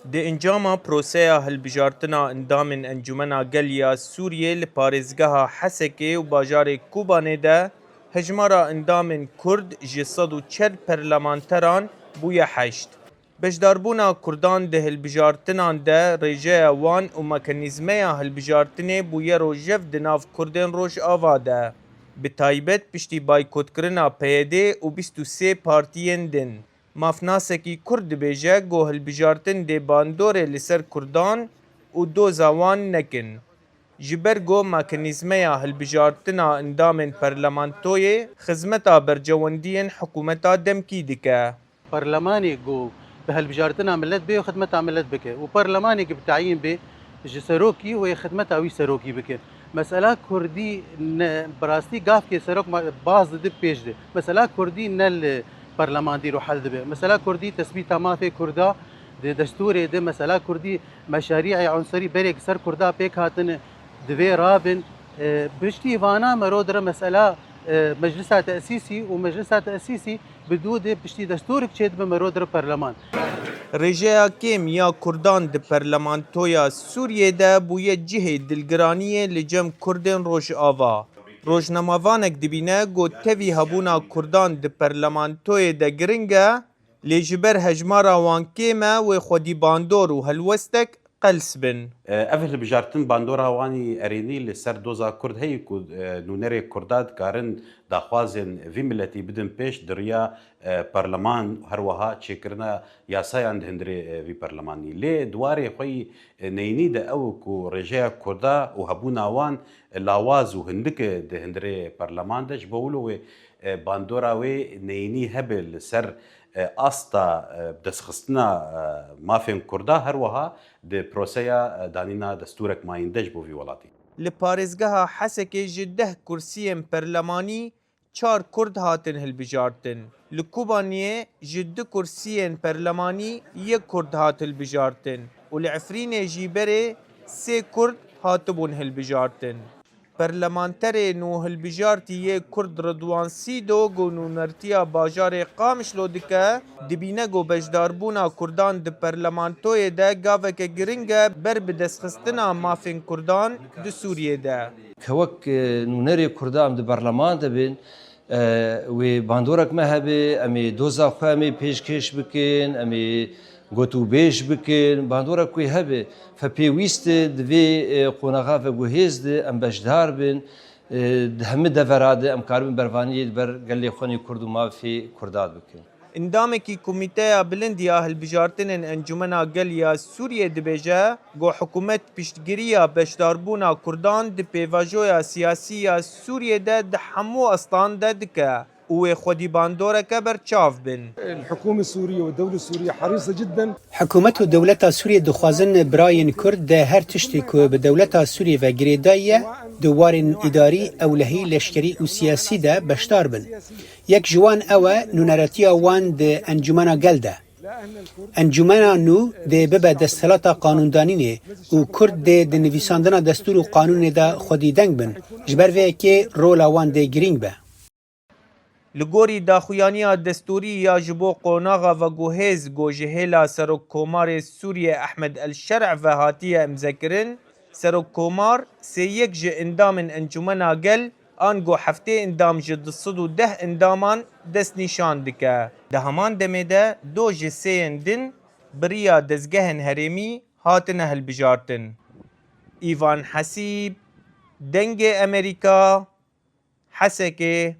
د انجاما پروسیا هلبجارتنا اندامن انجمنا گلیا سوریه لپارێزgeha Hesekê û bajarê Kobanê de hejmara endamên Kurd ji 140 parlamenteran bûye 8. Bejdarbûna Kurdan di hilbijartinan de rêjeya wan û mekanîzmeya hilbijartinê bûye rojev di nav Kurdên Rojava de. Bi taybet piştî baykotkirina PYD û 23 partiyên din. Mafnasekî Kurd dibêje got hilbijartin dê bandorê li ser Kurdan û doza wan nekin. Ji ber got mekanîzmeya hilbijartina endamên parlamentoyê xizmeta bercewendiyên hikûmeta demkî dike. برلماني جو بهالبجارتنا ملت بي وخدمتها ملت بك وبرلماني بتعيين بي جسروكي وهي خدمتها وي سروكي بك مسألة كردي براستي قاف كي سروك باز دي بيش دي مسألة كردي نل برلمان دي روح حل دي مسألة كردي تثبيتها ما في كردا دي دستوري دي مسألة كردي مشاريع عنصري بريك سر كردا بيك هاتن دوي رابن بشتي فانا مرودر مسألة مجلسها تأسيسي ومجلسها تأسيسي بدود بشتي دستورك تشيد بمرودر برلمان. Rêjeya kêm ya Kurdan di parlamentoya Sûriyê de bûye cihê dilgiraniyê li cem Kurdên Rojava. Rojnamavanek dibîne got tevî hebûna Kurdan di parlamentoyê de giring e, lê ji ber hejmara wan kêm e wê xwedî bandor û helwestek qels bin. Ev hilbijartin bandora wanî erênî li ser doza Kurd heye ku nûnerê Kurda dikarin daxwazên vî milletî bidin pêş di riya parleman her wiha çêkirina yasayan di hindirê vî parlemanî. Lê dwarê xwe yî neyînî de ew ku rêjeya Kurda û hebûna wan lawaz û hindik di hindirê parleman de ji bo wilo wê bandora wê neyînî hebe li ser asta destxistina mafên Kurda her wiha di proseya danîna destûrek mayînde ji bo vî welatî. Li parêzgeha Hesekê ji 10 kursiyên perlemanî 4 Kurd hatin hilbijartin. Li Kobaniyê ji 2 kursiyên perlemanî 1 Kurd hat hilbijartin û li Efrînê jî berê 3 Kurd hatibûn hilbijartin. Parlamenterê nû hilbijartiyê Kurd Ridwan Sîdo got nûnertiya bajarê Qamişlo dike, dibîne got bejdarbûna Kurdan di parlamentoyê de gaveke giring e ber bi destxistina mafên Kurdan di Sûriyê de. Kewek nûnerê Kurda em di berleman de bin wê bandorek me hebe em ê doza xwe em ê pêşkêş bikin, em ê gotûbêj bikin, bandorek wê hebe fepêwîst e di vê qonaxa veguhêz de em bejdar bin, di hemû devera de em karibin bervaniyê li ber gelê xwenê Kurd û mafê Kurda bikin. Endamekî Komîteya Bilind ya Hilbijartinên Encumena Gel ya Sûriyê dibêje got hikûmet piştgiriya beşdarbûna Kurdan di pêvajoya siyasî ya Sûriyê de di hemû astan de dike û wê xwedî bandoreke berçav bin. الحكومة السورية والدولة السورية حريصة جدا. حکومت و دولتا سوریه دخوازن برایên Kurd de her tiştê ku bi dewleta Sûriye ve girêdaye di warên îdarî, ewlehî, leşkerî û siyasî de beşdar bin. Yek ji wan ew e nûneretiya wan di Encumena Gel de. Encumena nû dê bibe desthelata qanûndanînê û Kurd dê di nivîsandina destûr û qanûnê de xwedî deng bin. Ji ber vê yekê rola wan dê girîng be. Li gorî daxuyaniya destûrî ya ji bo qonaxa veguhêz got ji hêla Serokkomarê Sûriye Ehmed El-Şerዕ ve hatiye imzekirin, Serokkomar sê yek ji endamên Encumena Gel an got heftê endam ji 210 endaman destnîşan dike. Di heman demê de do ji sêyên din biriya dezgehên herêmî hatine hilbijartin. Îvan Hesîb, Dengê Amerîka, Hesekê.